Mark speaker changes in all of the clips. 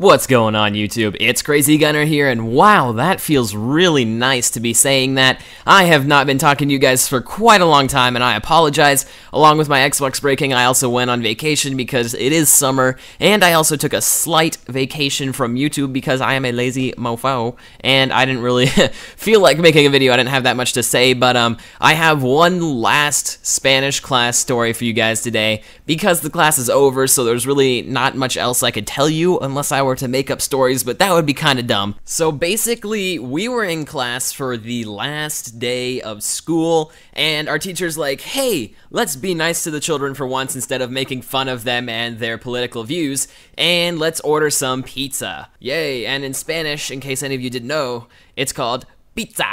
Speaker 1: What's going on, YouTube? It's Crazy Gunner here, and wow, that feels really nice to be saying that. I have not been talking to you guys for quite a long time, and I apologize. Along with my Xbox breaking, I also went on vacation because it is summer, and I also took a slight vacation from YouTube because I am a lazy mofo, and I didn't really feel like making a video. I didn't have that much to say, but I have one last Spanish class story for you guys today because the class is over, so there's really not much else I could tell you unless I were to make up stories, but that would be kind of dumb. So basically, we were in class for the last day of school, and our teacher's like, hey, let's be nice to the children for once instead of making fun of them and their political views, and let's order some pizza. Yay, and in Spanish, in case any of you didn't know, it's called pizza.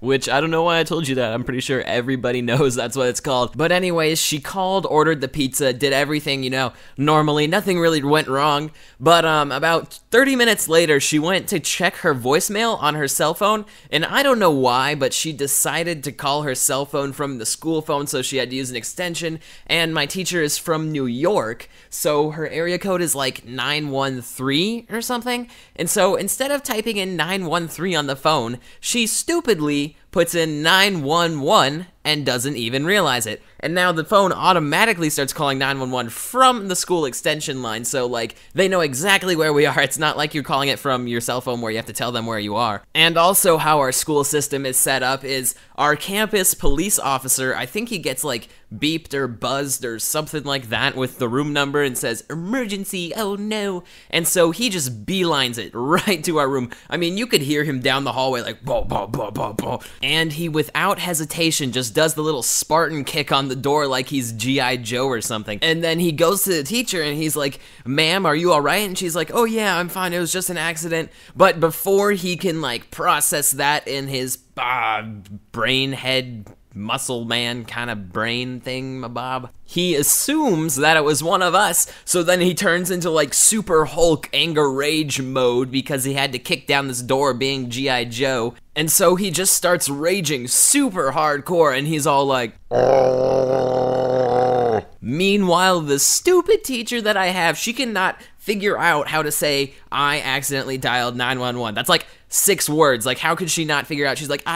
Speaker 1: Which, I don't know why I told you that. I'm pretty sure everybody knows that's what it's called. But anyways, she called, ordered the pizza, did everything, you know, normally. Nothing really went wrong. But about 30 minutes later, she went to check her voicemail on her cell phone. And I don't know why, but she decided to call her cell phone from the school phone, so she had to use an extension. And my teacher is from New York, so her area code is like 913 or something. And so instead of typing in 913 on the phone, she stupidly puts in 911 and doesn't even realize it. And now the phone automatically starts calling 911 from the school extension line, so like they know exactly where we are. It's not like you're calling it from your cell phone where you have to tell them where you are. And also how our school system is set up is our campus police officer, I think he gets like beeped or buzzed or something like that with the room number and says, emergency, oh no. And so he just beelines it right to our room. I mean, you could hear him down the hallway like, bow, bow, bow, bow, bow. And he, without hesitation, just does the little Spartan kick on the door like he's G.I. Joe or something. And then he goes to the teacher and he's like, ma'am, are you alright? And she's like, oh yeah, I'm fine, it was just an accident. But before he can like process that in his brain head muscle man kind of brain thing, Bob, he assumes that it was one of us, so then he turns into like Super Hulk anger rage mode because he had to kick down this door being G.I. Joe, and so he just starts raging super hardcore and he's all like, oh. Meanwhile, the stupid teacher that I have, she cannot figure out how to say, I accidentally dialed 911. That's like 6 words. Like, how could she not figure out? She's like,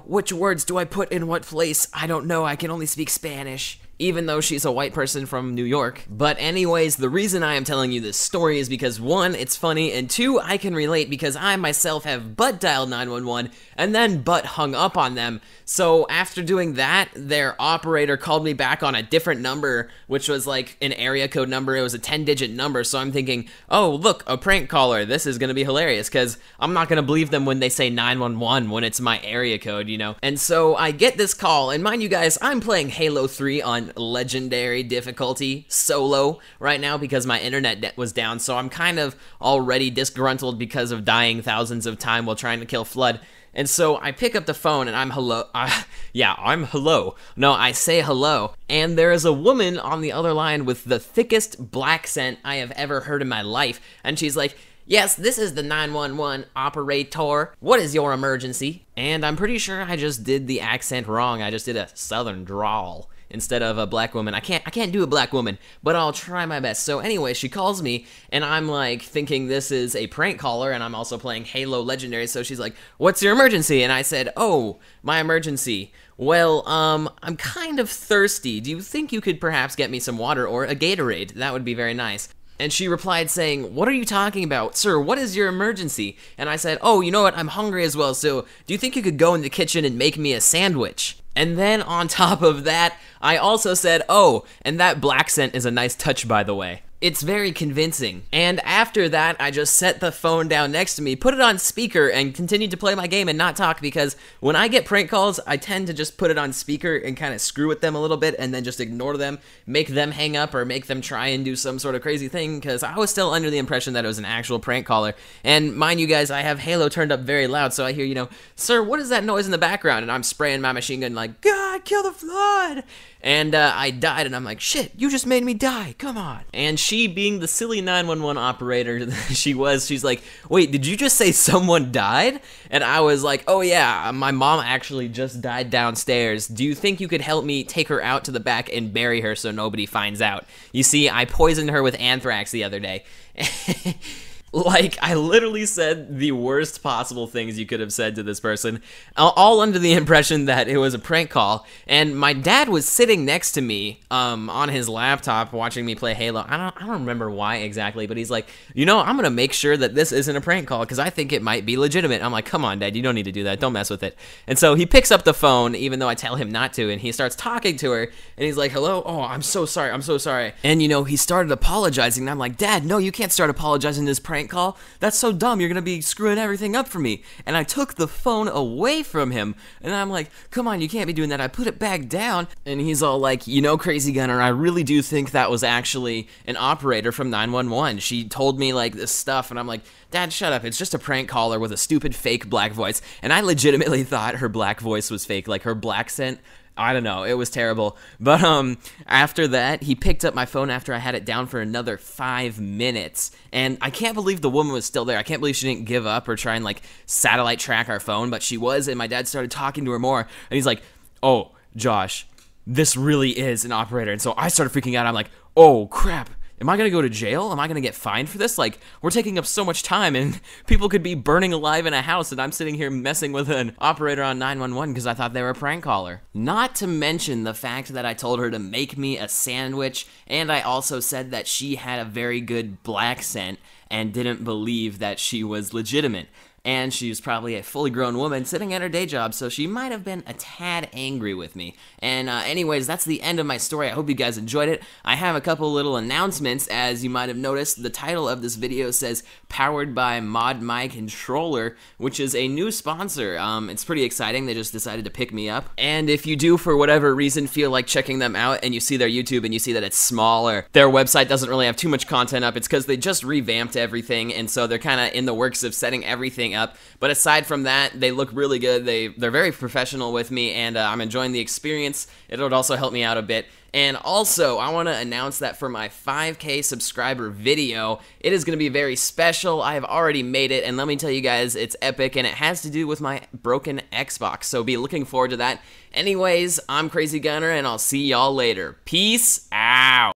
Speaker 1: which words do I put in what place? I don't know, I can only speak Spanish. Even though she's a white person from New York. But anyways, the reason I am telling you this story is because 1, it's funny, and 2, I can relate because I myself have butt dialed 911 and then butt hung up on them. So after doing that, their operator called me back on a different number, which was like an area code number. It was a 10-digit number, so I'm thinking, oh, look, a prank caller. This is gonna be hilarious because I'm not gonna believe them when they say 911 when it's my area code, you know? And so I get this call, and mind you guys, I'm playing Halo 3 on legendary difficulty solo right now because my internet was down, so I'm kind of already disgruntled because of dying thousands of times while trying to kill Flood. And so I pick up the phone and I'm hello. I'm hello. No, I say hello. And there is a woman on the other line with the thickest black scent I have ever heard in my life. And she's like, yes, this is the 911 operator. What is your emergency? And I'm pretty sure I just did the accent wrong. I just did a southern drawl instead of a black woman. I can't do a black woman, but I'll try my best. So anyway, she calls me, and I'm like thinking this is a prank caller, and I'm also playing Halo Legendary, so she's like, what's your emergency? And I said, oh, my emergency. Well, I'm kind of thirsty. Do you think you could perhaps get me some water or a Gatorade? That would be very nice. And she replied saying, what are you talking about? Sir, what is your emergency? And I said, oh, you know what? I'm hungry as well, so do you think you could go in the kitchen and make me a sandwich? And then on top of that, I also said, oh, and that black scent is a nice touch, by the way. It's very convincing. And after that, I just set the phone down next to me, put it on speaker, and continued to play my game and not talk because when I get prank calls, I tend to just put it on speaker and kind of screw with them a little bit and then just ignore them, make them hang up or make them try and do some sort of crazy thing because I was still under the impression that it was an actual prank caller. And mind you guys, I have Halo turned up very loud, so I hear, you know, sir, what is that noise in the background? And I'm spraying my machine gun like, God, kill the Flood! And I died, and I'm like, shit, you just made me die, come on. And she, being the silly 911 operator she's like, wait, did you just say someone died? And I was like, oh yeah, my mom actually just died downstairs. Do you think you could help me take her out to the back and bury her so nobody finds out? You see, I poisoned her with anthrax the other day. Like, I literally said the worst possible things you could have said to this person, all under the impression that it was a prank call, and my dad was sitting next to me, on his laptop watching me play Halo. I don't remember why exactly, but he's like, you know, I'm gonna make sure that this isn't a prank call, because I think it might be legitimate. I'm like, come on, Dad, you don't need to do that, don't mess with it. And so he picks up the phone, even though I tell him not to, and he starts talking to her, and he's like, hello, oh, I'm so sorry. And, you know, he started apologizing, and I'm like, Dad, no, you can't start apologizing this prank call. That's so dumb. You're gonna be screwing everything up for me. And I took the phone away from him, and I'm like, come on, you can't be doing that. I put it back down, and he's all like, you know, Crazy Gunner, I really do think that was actually an operator from 911. She told me like this stuff, and I'm like, Dad, shut up. It's just a prank caller with a stupid fake black voice. And I legitimately thought her black voice was fake, like her black scent. I don't know, it was terrible. But after that, he picked up my phone after I had it down for another 5 minutes, and I can't believe the woman was still there. I can't believe she didn't give up or try and like satellite track our phone, but she was, and my dad started talking to her more, and he's like, oh, Josh, this really is an operator. And so I started freaking out. I'm like, oh crap, am I gonna go to jail? Am I gonna get fined for this? Like, we're taking up so much time, and people could be burning alive in a house, and I'm sitting here messing with an operator on 911 because I thought they were a prank caller. Not to mention the fact that I told her to make me a sandwich, and I also said that she had a very good black scent and didn't believe that she was legitimate. And she was probably a fully grown woman sitting at her day job, so she might have been a tad angry with me. And anyways, that's the end of my story. I hope you guys enjoyed it. I have a couple little announcements. As you might have noticed, the title of this video says powered by Mod My Controller, which is a new sponsor. It's pretty exciting. They just decided to pick me up. And if you do, for whatever reason, feel like checking them out and you see their YouTube and you see that it's smaller, their website doesn't really have too much content up, it's because they just revamped everything, and so they're kind of in the works of setting everything up. But aside from that, they look really good. They're very professional with me, and I'm enjoying the experience. It would also help me out a bit. And also, I want to announce that for my 5K subscriber video, it is going to be very special. I have already made it, and let me tell you guys, it's epic, and it has to do with my broken Xbox, so be looking forward to that. Anyways, I'm Crazy Gunner, and I'll see y'all later. Peace out!